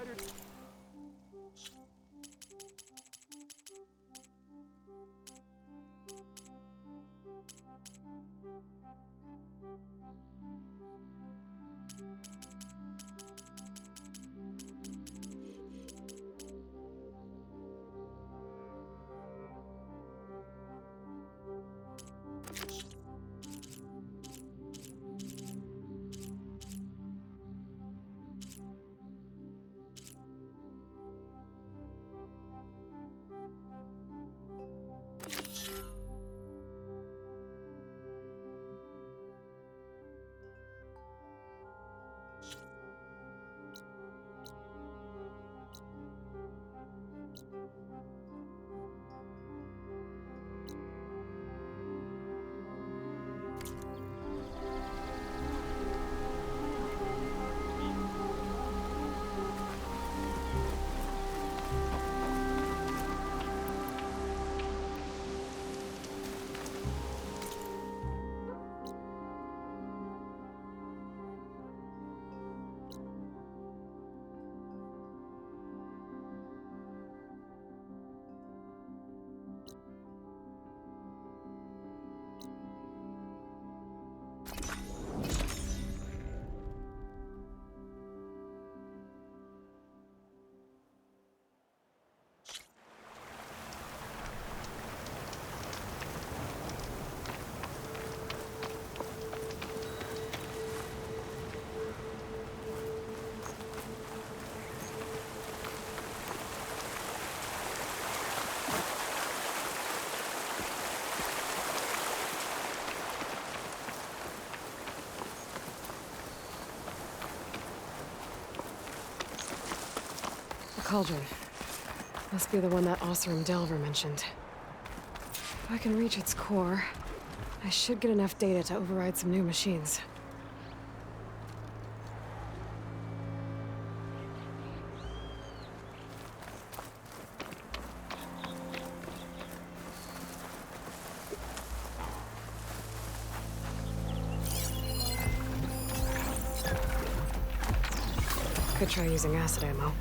Spider. The cauldron. Must be the one that Oseram Delver mentioned. If I can reach its core, I should get enough data to override some new machines. Could try using acid ammo.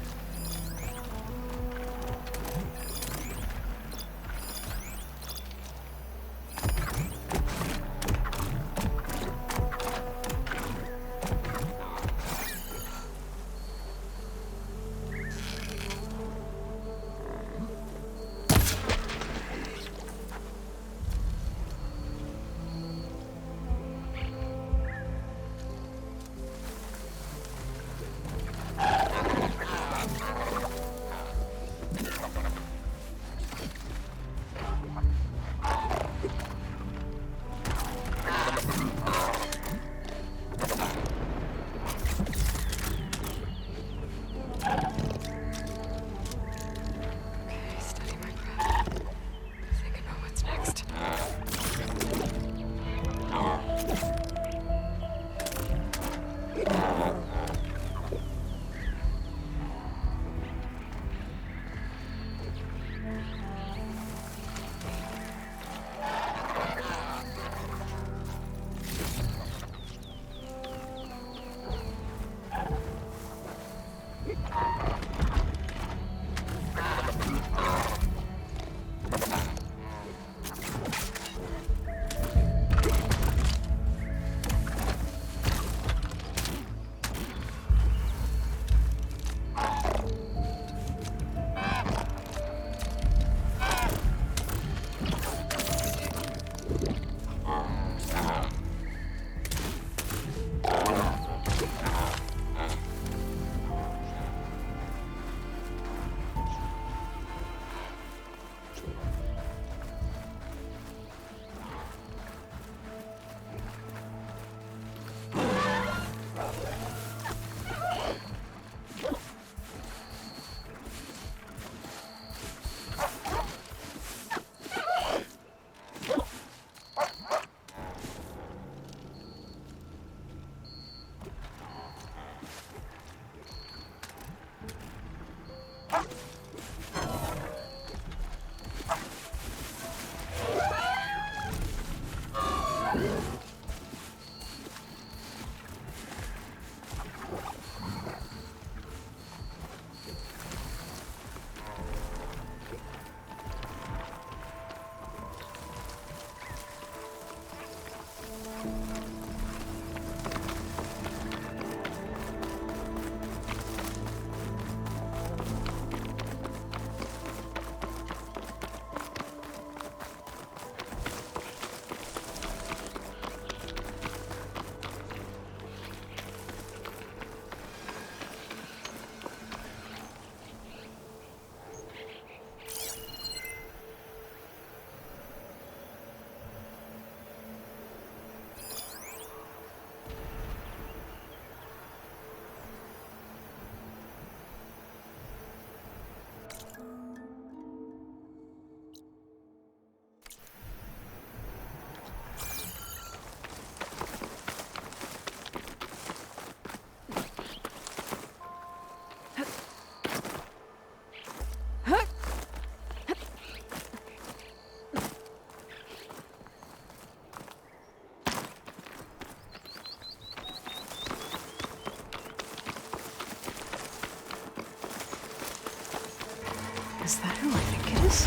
Is that who I think it is?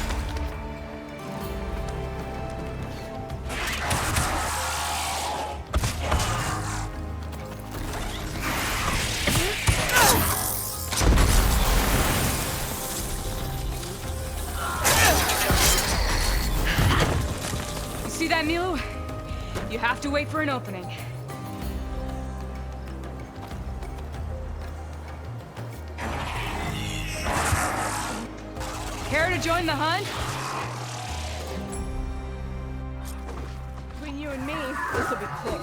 You see that, Milu? You have to wait for an opening. Care to join the hunt? Between you and me, this will be quick.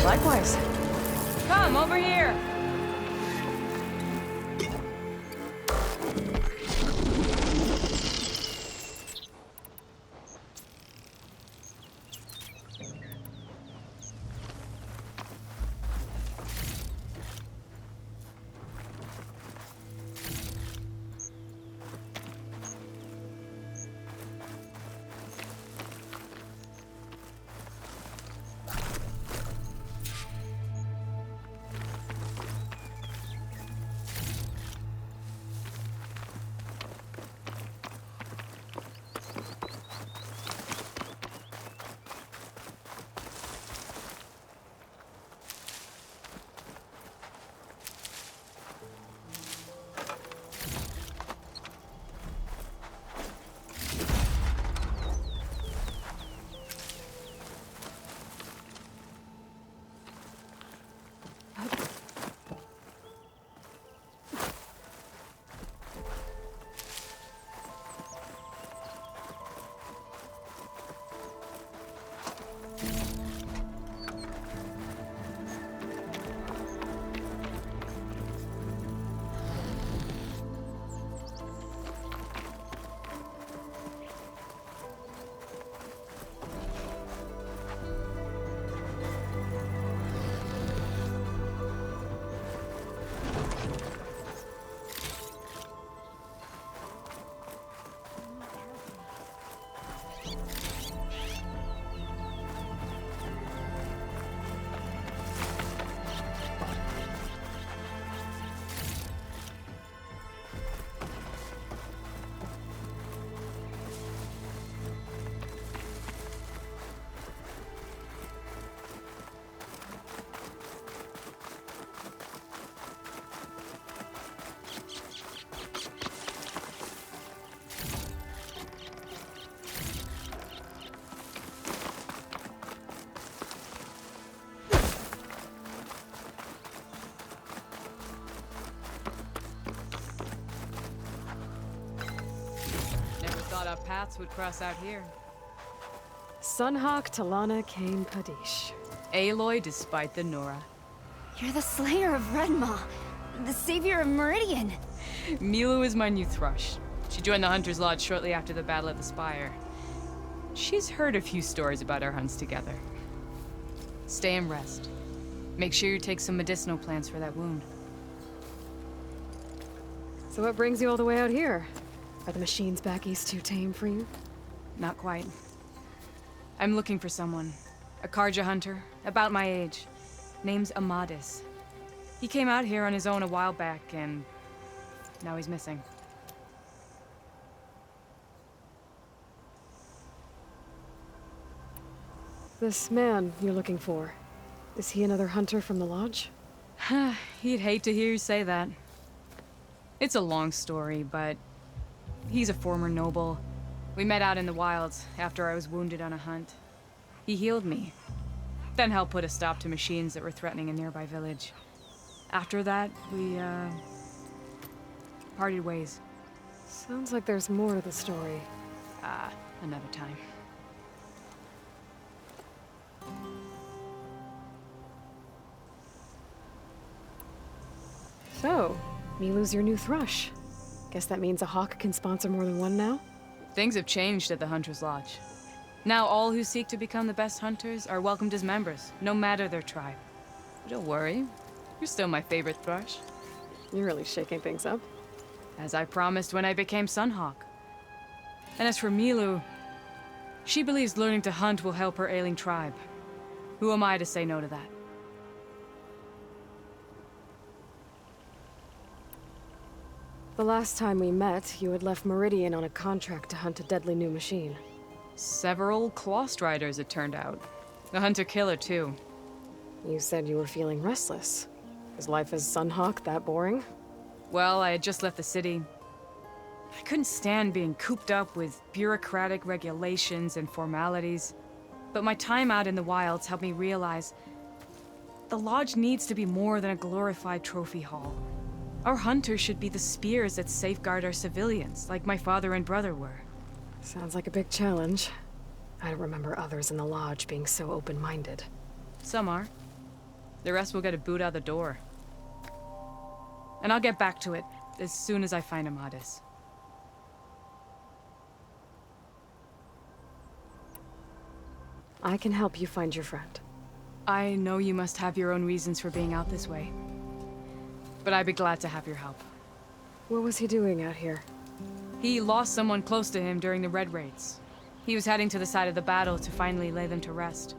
Likewise. Come, over here! Thought our paths would cross out here. Sunhawk Talana Kane Kadish. Aloy despite the Nora. You're the slayer of Redmaw, the savior of Meridian. Milu is my new thrush. She joined the Hunter's Lodge shortly after the Battle of the Spire. She's heard a few stories about our hunts together. Stay and rest. Make sure you take some medicinal plants for that wound. So what brings you all the way out here? Are the machines back east too tame for you? Not quite. I'm looking for someone. A Carja hunter, about my age. Name's Amadis. He came out here on his own a while back, and now he's missing. This man you're looking for, is he another hunter from the Lodge? He'd hate to hear you say that. It's a long story, but he's a former noble. We met out in the wilds after I was wounded on a hunt. He healed me, then helped put a stop to machines that were threatening a nearby village. After that, we, parted ways. Sounds like there's more to the story. Another time. So, Milu's your new thrush. Guess that means a hawk can sponsor more than one now? Things have changed at the Hunter's Lodge. Now all who seek to become the best hunters are welcomed as members, no matter their tribe. Don't worry, you're still my favorite thrush. You're really shaking things up. As I promised when I became Sunhawk. And as for Milu, she believes learning to hunt will help her ailing tribe. Who am I to say no to that? The last time we met, you had left Meridian on a contract to hunt a deadly new machine. Several Clawstriders, it turned out. A hunter-killer, too. You said you were feeling restless. Is life as Sunhawk that boring? Well, I had just left the city. I couldn't stand being cooped up with bureaucratic regulations and formalities. But my time out in the wilds helped me realize the Lodge needs to be more than a glorified trophy hall. Our hunters should be the spears that safeguard our civilians, like my father and brother were. Sounds like a big challenge. I don't remember others in the Lodge being so open-minded. Some are. The rest will get a boot out the door. And I'll get back to it as soon as I find Amadis. I can help you find your friend. I know you must have your own reasons for being out this way. But I'd be glad to have your help. What was he doing out here? He lost someone close to him during the Red Raids. He was heading to the side of the battle to finally lay them to rest.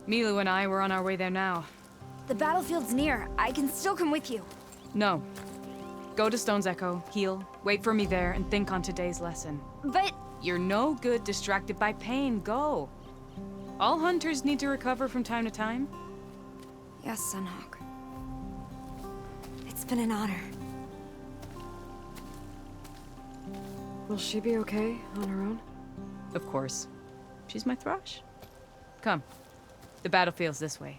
Milu and I were on our way there now. The battlefield's near. I can still come with you. No. Go to Stone's Echo, heal, wait for me there, and think on today's lesson. But... You're no good distracted by pain. Go. All hunters need to recover from time to time. Yes, Sunhawk. It's been an honor. Will she be okay on her own? Of course. She's my thrush. Come. The battlefield's this way.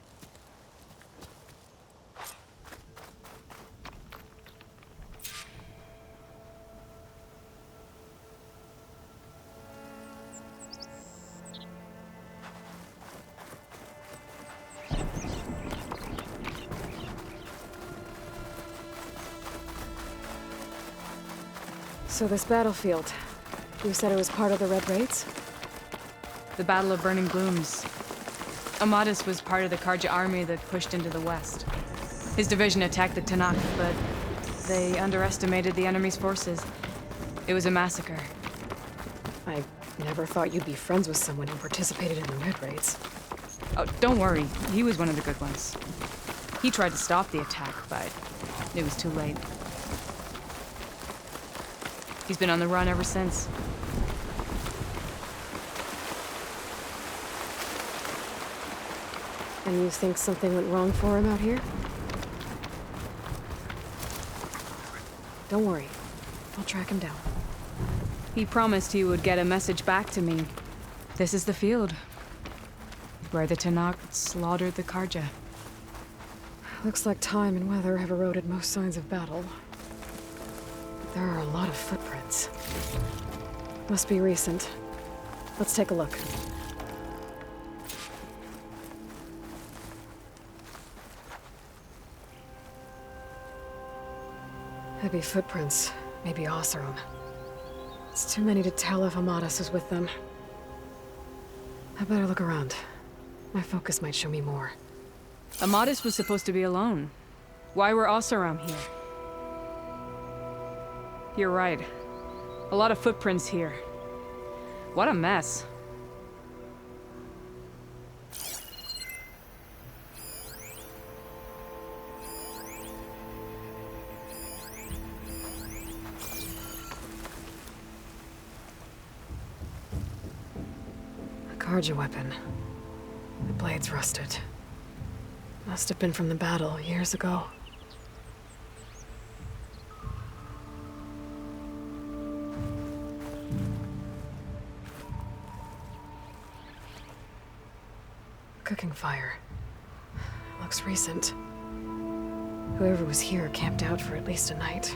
So this battlefield, you said it was part of the Red Raids? The Battle of Burning Glooms. Amadis was part of the Carja army that pushed into the west. His division attacked the Tanakh, but they underestimated the enemy's forces. It was a massacre. I never thought you'd be friends with someone who participated in the Red Raids. Oh, don't worry. He was one of the good ones. He tried to stop the attack, but it was too late. He's been on the run ever since. And you think something went wrong for him out here? Don't worry. I'll track him down. He promised he would get a message back to me. This is the field, where the Tanakh slaughtered the Carja. Looks like time and weather have eroded most signs of battle. There are a lot of footprints. Must be recent. Let's take a look. Heavy footprints. Maybe Oseram. It's too many to tell if Amadis was with them. I better look around. My focus might show me more. Amadis was supposed to be alone. Why were Oseram here? You're right. A lot of footprints here. What a mess. A Carja weapon. The blade's rusted. Must have been from the battle years ago. Cooking fire. Looks recent. Whoever was here camped out for at least a night.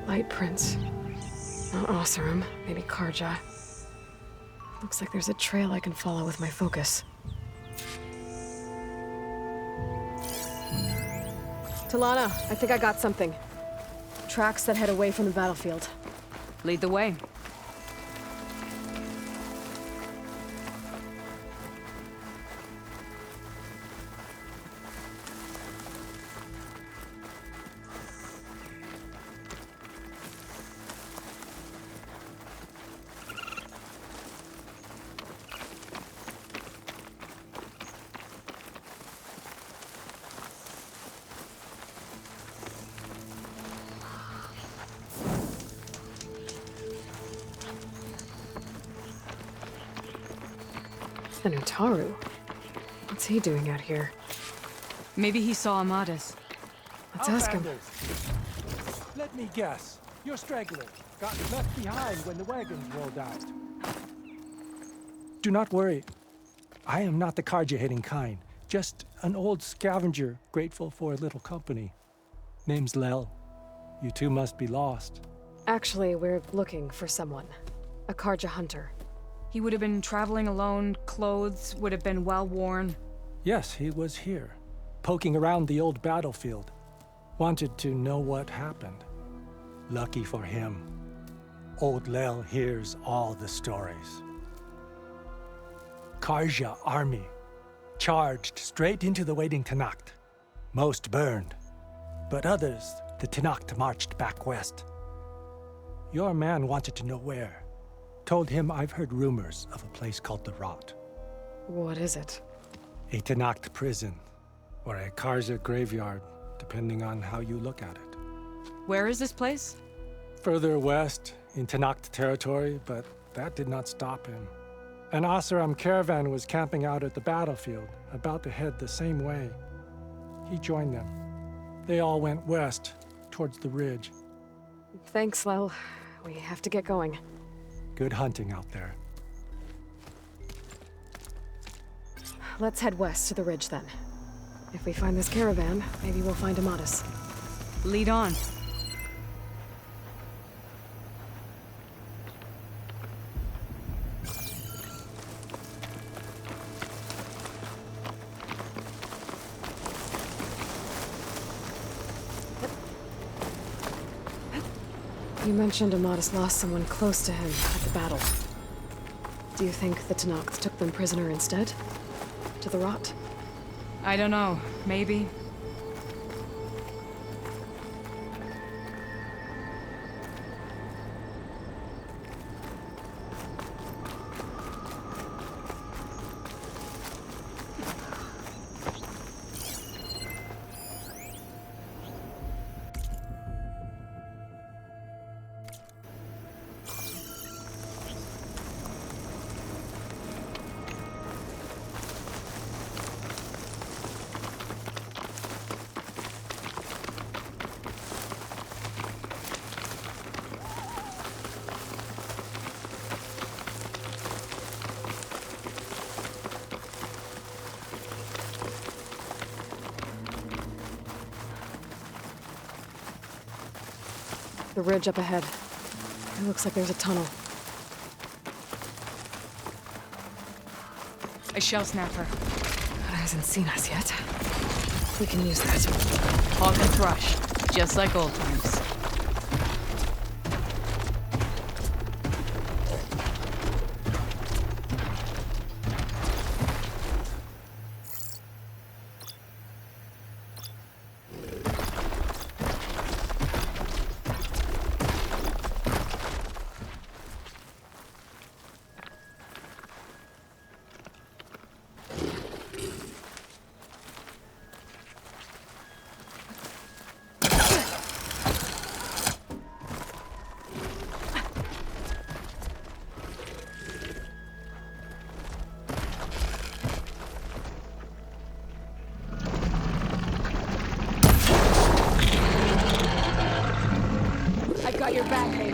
Light prints. Not Oseram, maybe Carja. Looks like there's a trail I can follow with my focus. Talana, I think I got something. Tracks that head away from the battlefield. Lead the way. And Utaru. What's he doing out here? Maybe he saw Amadis. Let's ask him. Outlanders. Let me guess. You're stragglers. Got left behind when the wagons rolled out. Do not worry. I am not the Carja-hating kind. Just an old scavenger grateful for a little company. Name's Lel. You two must be lost. Actually, we're looking for someone. A Carja hunter. He would have been traveling alone, clothes would have been well worn. Yes, he was here, poking around the old battlefield. Wanted to know what happened. Lucky for him, old Lel hears all the stories. Carja army charged straight into the waiting Tenakth. Most burned, but others, the Tenakth marched back west. Your man wanted to know where. Told him I've heard rumors of a place called the Rot. What is it? A Tenakth prison, or a Carja graveyard, depending on how you look at it. Where is this place? Further west, in Tenakth territory, but that did not stop him. An Oseram caravan was camping out at the battlefield, about to head the same way. He joined them. They all went west, towards the ridge. Thanks, Lel. We have to get going. Good hunting out there. Let's head west to the ridge then. If we find this caravan, maybe we'll find Amadis. Lead on. You mentioned Amadis lost someone close to him at the battle. Do you think the Tenakth took them prisoner instead? To the Rot? I don't know. Maybe. the ridge up ahead. It looks like there's a tunnel. A shell snapper. But it hasn't seen us yet. We can use that. Hawk and Thrush, just like old times. I got your back, Aloy.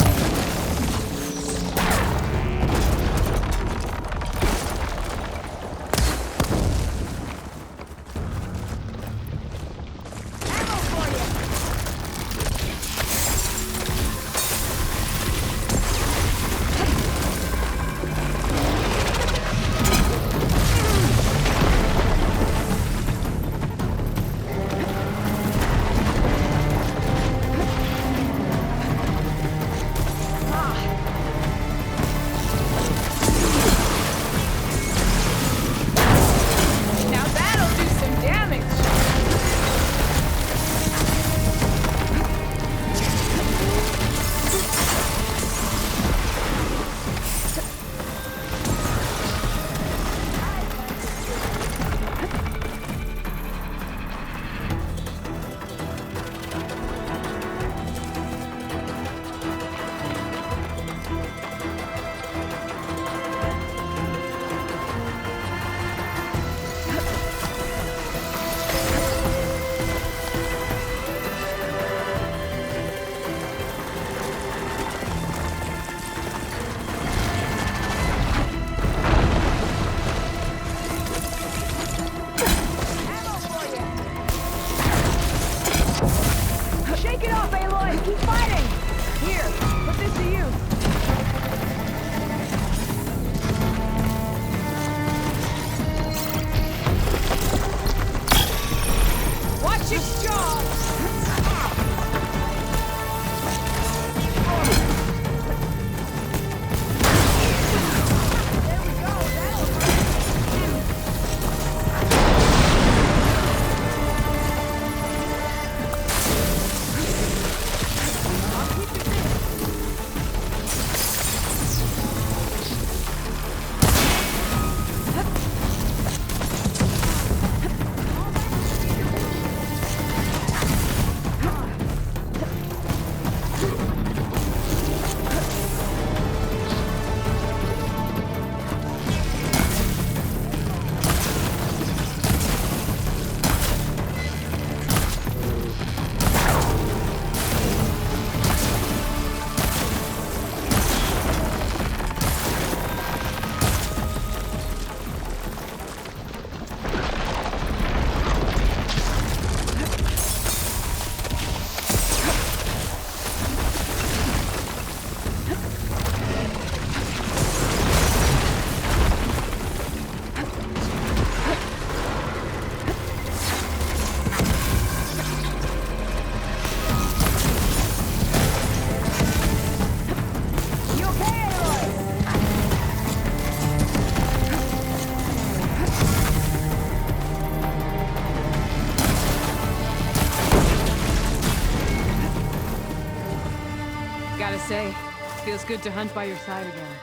Now that'll do some damage! Shake it off, Aloy! Keep fighting! Here, put this to use. Watch its jaw! Gotta say, feels good to hunt by your side again.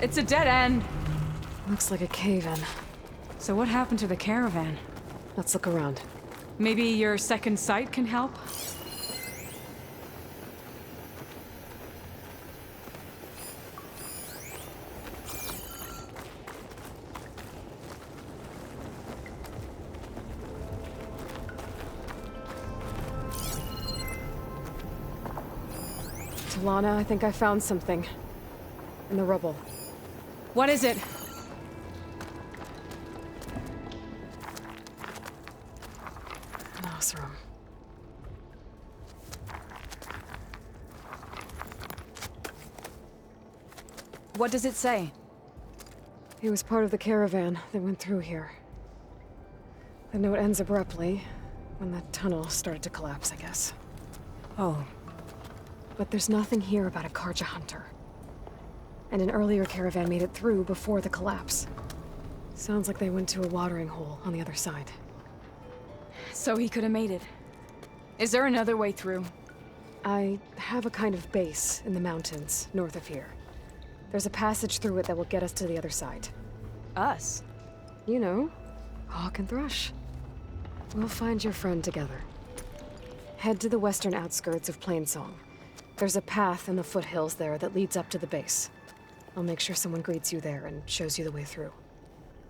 It's a dead end. Looks like a cave-in. So what happened to the caravan? Let's look around. Maybe your second sight can help? Talana, I think I found something. In the rubble. What is it? An Oseram. What does it say? He was part of the caravan that went through here. The note ends abruptly, when the tunnel started to collapse, I guess. Oh, But there's nothing here about a Karja hunter. And an earlier caravan made it through before the collapse. Sounds like they went to a watering hole on the other side. so he could have made it. Is there another way through? I have a kind of base in the mountains, north of here. There's a passage through it that will get us to the other side. Us? You know, Hawk and Thrush. We'll find your friend together. Head to the western outskirts of Plainsong. There's a path in the foothills there that leads up to the base. I'll make sure someone greets you there and shows you the way through.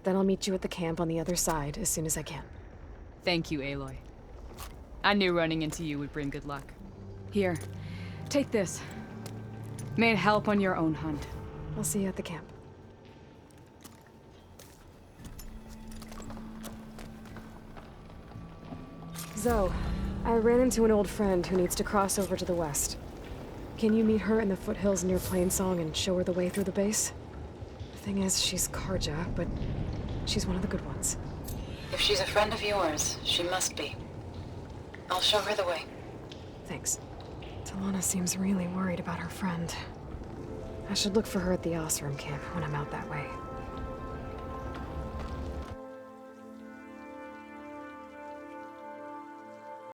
Then I'll meet you at the camp on the other side as soon as I can. Thank you, Aloy. I knew running into you would bring good luck. Here, take this. May it help on your own hunt. I'll see you at the camp. Zoe, I ran into an old friend who needs to cross over to the west. Can you meet her in the foothills near Plainsong and show her the way through the base? The thing is, she's Karja, but she's one of the good ones. If she's a friend of yours, she must be. I'll show her the way. Thanks. Talana seems really worried about her friend. I should look for her at the Oseram camp when I'm out that way.